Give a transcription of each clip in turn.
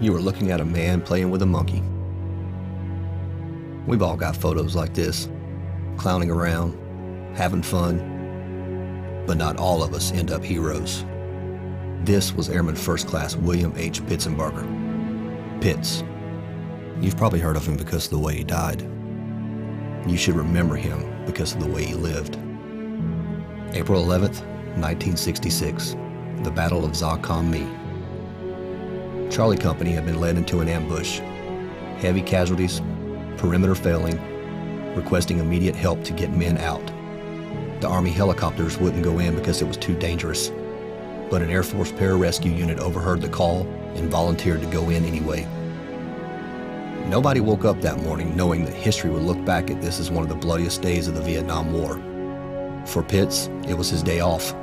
you are looking at a man playing with a monkey. We've all got photos like this, clowning around, having fun, but not all of us end up heroes. This was Airman First Class William H. Pitsenbarger. Pitts. You've probably heard of him because of the way he died. You should remember him because of the way he lived. April 11th, 1966, the Battle of Za Kam Mi. Charlie Company had been led into an ambush. Heavy casualties, perimeter failing, requesting immediate help to get men out. The Army helicopters wouldn't go in because it was too dangerous, but an Air Force pararescue unit overheard the call and volunteered to go in anyway. Nobody woke up that morning knowing that history would look back at this as one of the bloodiest days of the Vietnam War. For Pitts, it was his day off.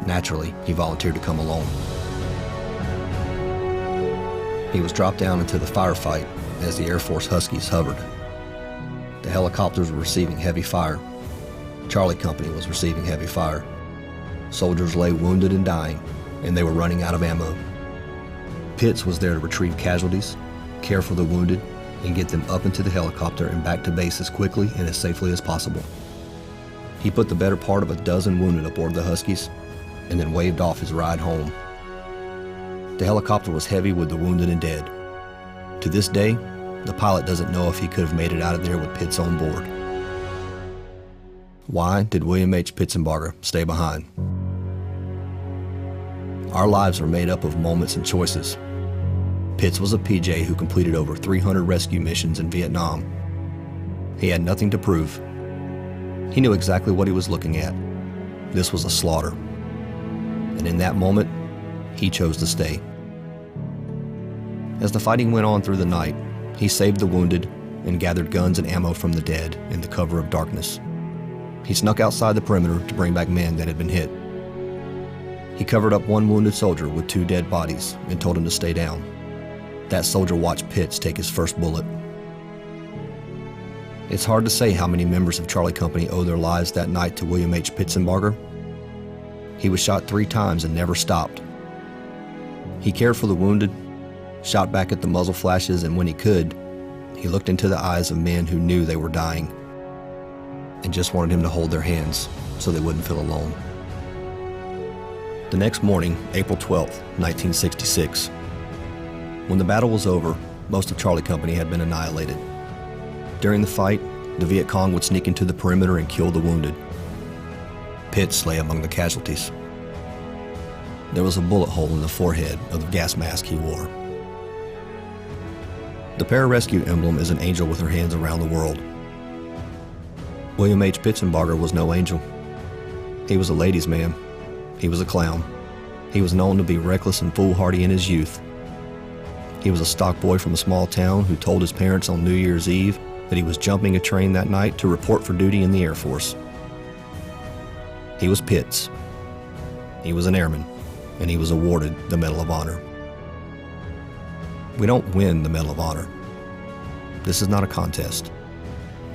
Naturally, he volunteered to come along. He was dropped down into the firefight as the Air Force Huskies hovered. The helicopters were receiving heavy fire. Charlie Company was receiving heavy fire. Soldiers lay wounded and dying, and they were running out of ammo. Pitts was there to retrieve casualties, care for the wounded, and get them up into the helicopter and back to base as quickly and as safely as possible. He put the better part of a dozen wounded aboard the Huskies and then waved off his ride home. The helicopter was heavy with the wounded and dead. To this day, the pilot doesn't know if he could have made it out of there with Pitts on board. Why did William H. Pitsenbarger stay behind? Our lives are made up of moments and choices. Pitts was a PJ who completed over 300 rescue missions in Vietnam. He had nothing to prove. He knew exactly what he was looking at. This was a slaughter. And in that moment, he chose to stay. As the fighting went on through the night, he saved the wounded and gathered guns and ammo from the dead in the cover of darkness. He snuck outside the perimeter to bring back men that had been hit. He covered up one wounded soldier with 2 dead bodies and told him to stay down. That soldier watched Pitts take his first bullet. It's hard to say how many members of Charlie Company owe their lives that night to William H. Pitsenbarger. He was shot 3 times and never stopped. He cared for the wounded, shot back at the muzzle flashes, and when he could, he looked into the eyes of men who knew they were dying and just wanted him to hold their hands so they wouldn't feel alone. The next morning, April 12th, 1966, when the battle was over, most of Charlie Company had been annihilated. During the fight, the Viet Cong would sneak into the perimeter and kill the wounded. Pitts lay among the casualties. There was a bullet hole in the forehead of the gas mask he wore. The pararescue emblem is an angel with her hands around the world. William H. Pitsenbarger was no angel. He was a ladies' man. He was a clown. He was known to be reckless and foolhardy in his youth. He was a stock boy from a small town who told his parents on New Year's Eve that he was jumping a train that night to report for duty in the Air Force. He was Pitts. He was an airman, and he was awarded the Medal of Honor. We don't win the Medal of Honor. This is not a contest.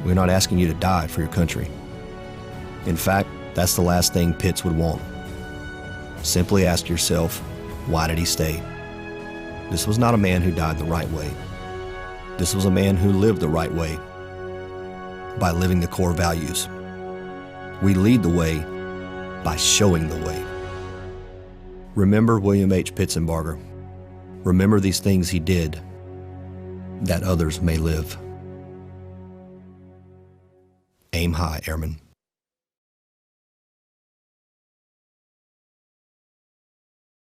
We're not asking you to die for your country. In fact, that's the last thing Pitts would want. Simply ask yourself, why did he stay? This was not a man who died the right way. This was a man who lived the right way by living the core values. We lead the way by showing the way. Remember William H. Pitsenbarger. Remember these things he did, that others may live. Aim high, airmen.